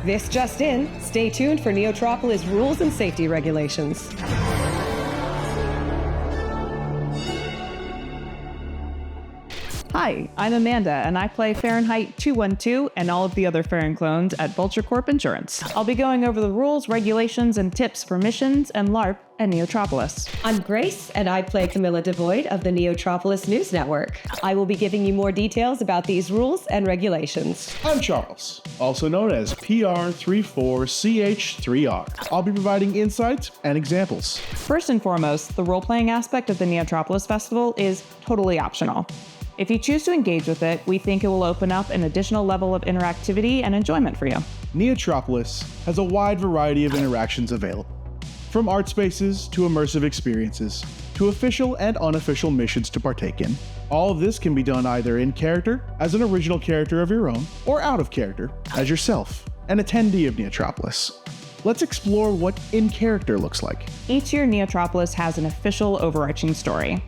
This just in, stay tuned for Neotropolis rules and safety regulations. Hi, I'm Amanda, and I play Fahrenheit 212 and all of the other Farron clones at Vulture Corp Insurance. I'll be going over the rules, regulations, and tips for missions and LARP at Neotropolis. I'm Grace, and I play Camilla Devoid of the Neotropolis News Network. I will be giving you more details about these rules and regulations. I'm Charles, also known as PR34CH3R. I'll be providing insights and examples. First and foremost, the role-playing aspect of the Neotropolis Festival is totally optional. If you choose to engage with it, we think it will open up an additional level of interactivity and enjoyment for you. Neotropolis has a wide variety of interactions available, from art spaces to immersive experiences, to official and unofficial missions to partake in. All of this can be done either in character, as an original character of your own, or out of character, as yourself, an attendee of Neotropolis. Let's explore what in character looks like. Each year, Neotropolis has an official overarching story.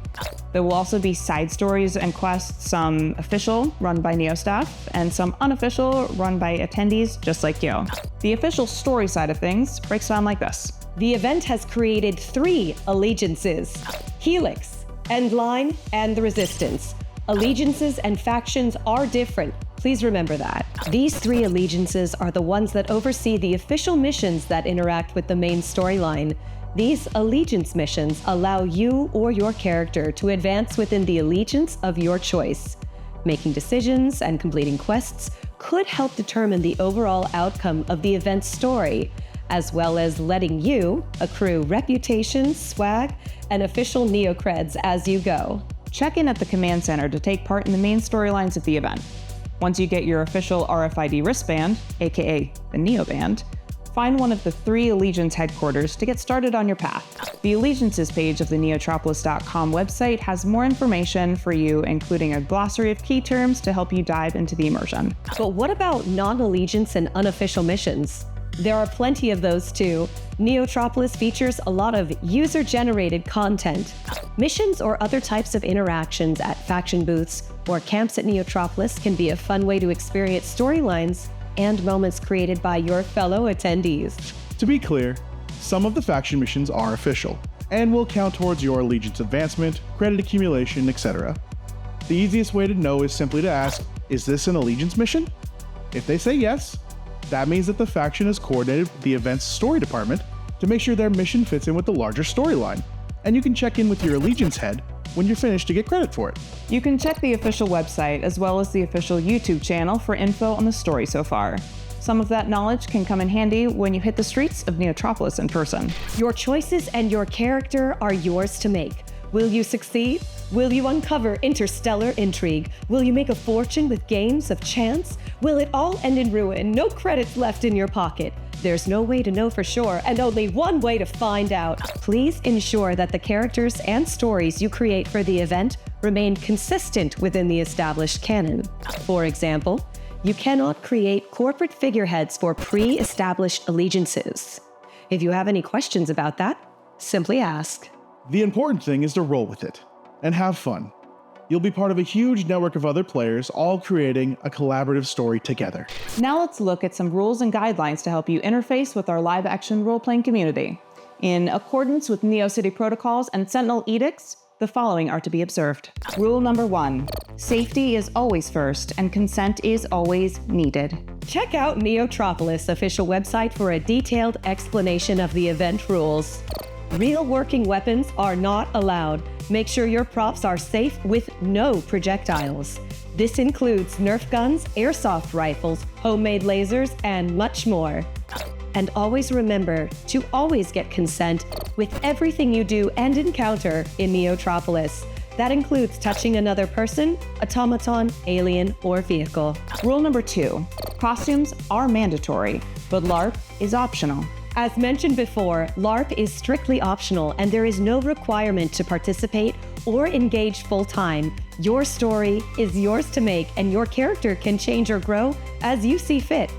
There will also be side stories and quests, some official, run by Neo staff, and some unofficial, run by attendees just like you. The official story side of things breaks down like this. The event has created 3 allegiances: Helix, Endline, and the Resistance. Allegiances and factions are different. Please remember that. These 3 allegiances are the ones that oversee the official missions that interact with the main storyline. These allegiance missions allow you or your character to advance within the allegiance of your choice. Making decisions and completing quests could help determine the overall outcome of the event's story, as well as letting you accrue reputation, swag, and official neocreds as you go. Check in at the command center to take part in the main storylines of the event. Once you get your official RFID wristband, aka the Neoband, find one of the 3 Allegiance headquarters to get started on your path. The Allegiances page of the Neotropolis.com website has more information for you, including a glossary of key terms to help you dive into the immersion. But what about non-allegiance and unofficial missions? There are plenty of those too. Neotropolis features a lot of user-generated content. Missions or other types of interactions at faction booths or camps at Neotropolis can be a fun way to experience storylines and moments created by your fellow attendees. To be clear, some of the faction missions are official, and will count towards your allegiance advancement, credit accumulation, etc. The easiest way to know is simply to ask, is this an allegiance mission? If they say yes, that means that the faction has coordinated with the event's story department to make sure their mission fits in with the larger storyline, and you can check in with your allegiance head when you're finished to get credit for it. You can check the official website as well as the official YouTube channel for info on the story so far. Some of that knowledge can come in handy when you hit the streets of Neotropolis in person. Your choices and your character are yours to make. Will you succeed? Will you uncover interstellar intrigue? Will you make a fortune with games of chance? Will it all end in ruin? No credits left in your pocket. There's no way to know for sure, and only one way to find out. Please ensure that the characters and stories you create for the event remain consistent within the established canon. For example, you cannot create corporate figureheads for pre-established allegiances. If you have any questions about that, simply ask. The important thing is to roll with it and have fun. You'll be part of a huge network of other players, all creating a collaborative story together. Now let's look at some rules and guidelines to help you interface with our live-action role-playing community. In accordance with Neo City protocols and Sentinel edicts, the following are to be observed. Rule number 1, safety is always first and consent is always needed. Check out Neotropolis' official website for a detailed explanation of the event rules. Real working weapons are not allowed. Make sure your props are safe with no projectiles. This includes Nerf guns, airsoft rifles, homemade lasers, and much more. And always remember to always get consent with everything you do and encounter in Neotropolis. That includes touching another person, automaton, alien, or vehicle. Rule number 2, costumes are mandatory, but LARP is optional. As mentioned before, LARP is strictly optional and there is no requirement to participate or engage full-time. Your story is yours to make and your character can change or grow as you see fit.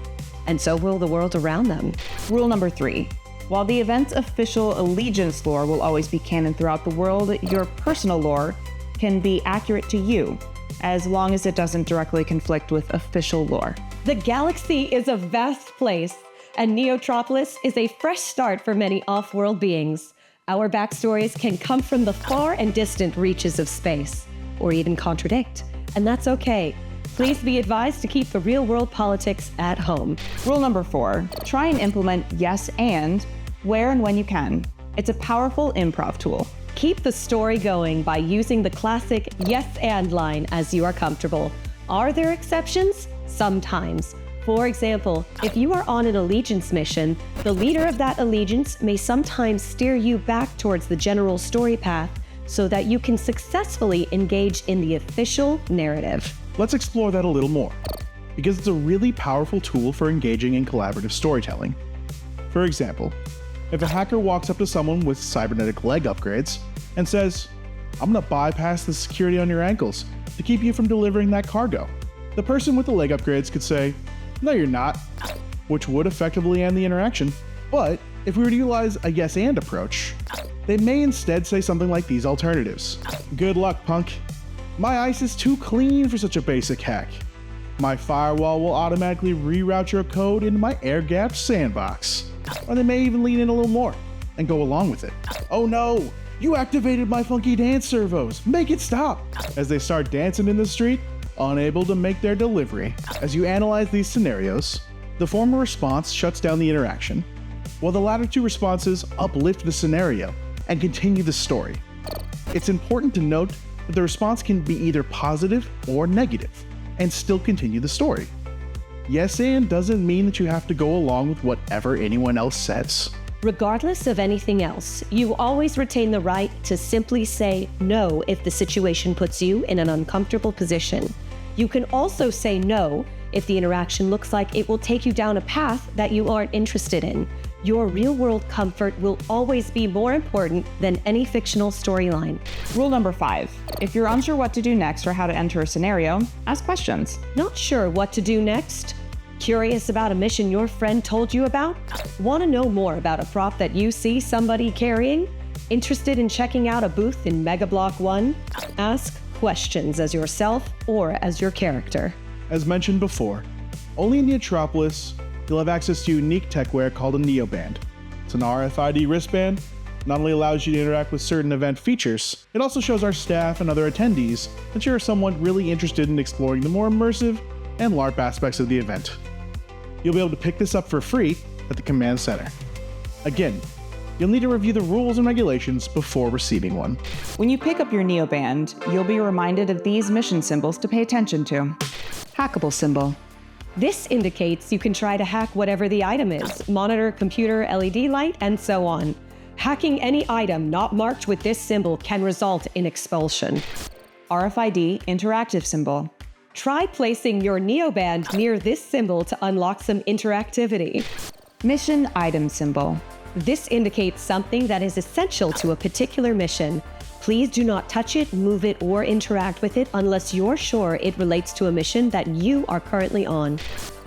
And so will the world around them. Rule number 3, while the event's official allegiance lore will always be canon throughout the world, your personal lore can be accurate to you, as long as it doesn't directly conflict with official lore. The galaxy is a vast place. and Neotropolis is a fresh start for many off-world beings. Our backstories can come from the far and distant reaches of space, or even contradict, and that's okay. Please be advised to keep the real-world politics at home. Rule number 4, try and implement yes and where and when you can. It's a powerful improv tool. Keep the story going by using the classic yes and line as you are comfortable. Are there exceptions? Sometimes. For example, if you are on an allegiance mission, the leader of that allegiance may sometimes steer you back towards the general story path so that you can successfully engage in the official narrative. Let's explore that a little more, because it's a really powerful tool for engaging in collaborative storytelling. For example, if a hacker walks up to someone with cybernetic leg upgrades and says, "I'm gonna bypass the security on your ankles to keep you from delivering that cargo," the person with the leg upgrades could say, "No, you're not," which would effectively end the interaction. But if we were to utilize a yes and approach, they may instead say something like these alternatives. "Good luck, punk. My ice is too clean for such a basic hack. My firewall will automatically reroute your code into my air-gapped sandbox." Or they may even lean in a little more and go along with it. "Oh no, you activated my funky dance servos. Make it stop," as they start dancing in the street, unable to make their delivery. As you analyze these scenarios, the former response shuts down the interaction, while the latter two responses uplift the scenario and continue the story. It's important to note that the response can be either positive or negative and still continue the story. Yes and doesn't mean that you have to go along with whatever anyone else says. Regardless of anything else, you always retain the right to simply say no if the situation puts you in an uncomfortable position. You can also say no if the interaction looks like it will take you down a path that you aren't interested in. Your real-world comfort will always be more important than any fictional storyline. Rule number 5, if you're unsure what to do next or how to enter a scenario, ask questions. Not sure what to do next? Curious about a mission your friend told you about? Want to know more about a prop that you see somebody carrying? Interested in checking out a booth in Mega Block 1? Ask questions as yourself or as your character. As mentioned before, only in Neotropolis, you'll have access to unique techwear called a Neoband. It's an RFID wristband. Not only allows you to interact with certain event features, it also shows our staff and other attendees that you're someone really interested in exploring the more immersive and LARP aspects of the event. You'll be able to pick this up for free at the command center. Again, you'll need to review the rules and regulations before receiving one. When you pick up your Neoband, you'll be reminded of these mission symbols to pay attention to. Hackable symbol. This indicates you can try to hack whatever the item is, monitor, computer, LED light, and so on. Hacking any item not marked with this symbol can result in expulsion. RFID interactive symbol. Try placing your Neoband near this symbol to unlock some interactivity. Mission item symbol. This indicates something that is essential to a particular mission. Please do not touch it, move it, or interact with it unless you're sure it relates to a mission that you are currently on.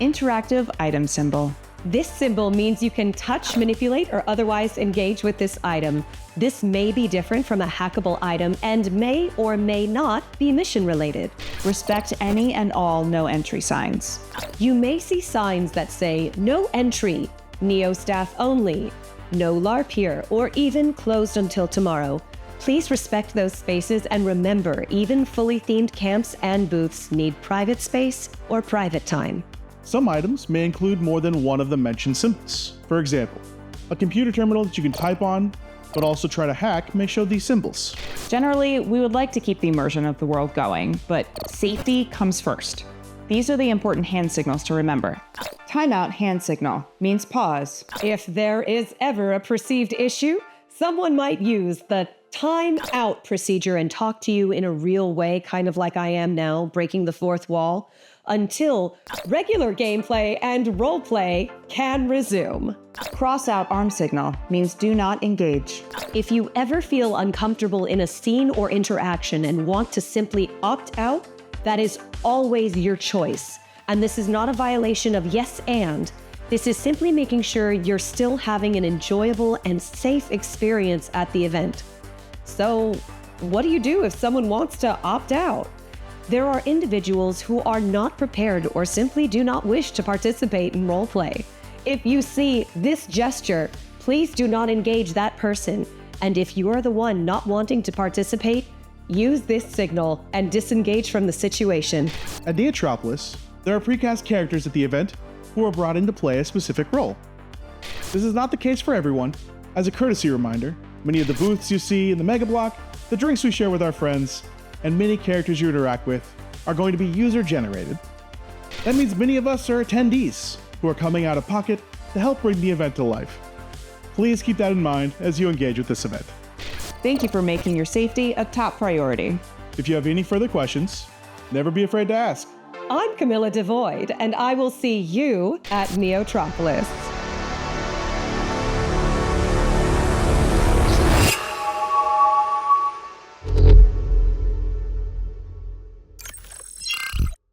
Interactive item symbol. This symbol means you can touch, manipulate, or otherwise engage with this item. This may be different from a hackable item and may or may not be mission related. Respect any and all no entry signs. You may see signs that say no entry, Neo staff only, no LARP here, or even closed until tomorrow. Please respect those spaces and remember, even fully themed camps and booths need private space or private time. Some items may include more than one of the mentioned symbols. For example, a computer terminal that you can type on, but also try to hack may show these symbols. Generally, we would like to keep the immersion of the world going, but safety comes first. These are the important hand signals to remember. Timeout hand signal means pause. If there is ever a perceived issue, someone might use the time out procedure and talk to you in a real way, kind of like I am now, breaking the fourth wall, until regular gameplay and roleplay can resume. Cross out arm signal means do not engage. If you ever feel uncomfortable in a scene or interaction and want to simply opt out, that is always your choice. And this is not a violation of yes and. This is simply making sure you're still having an enjoyable and safe experience at the event. So, what do you do if someone wants to opt out? There are individuals who are not prepared or simply do not wish to participate in roleplay. If you see this gesture, please do not engage that person. And if you are the one not wanting to participate, use this signal and disengage from the situation. At Neotropolis, there are precast characters at the event who are brought in to play a specific role. This is not the case for everyone. As a courtesy reminder, many of the booths you see in the Mega Block, the drinks we share with our friends, and many characters you interact with are going to be user-generated. That means many of us are attendees who are coming out of pocket to help bring the event to life. Please keep that in mind as you engage with this event. Thank you for making your safety a top priority. If you have any further questions, never be afraid to ask. I'm Camilla Devoid, and I will see you at Neotropolis.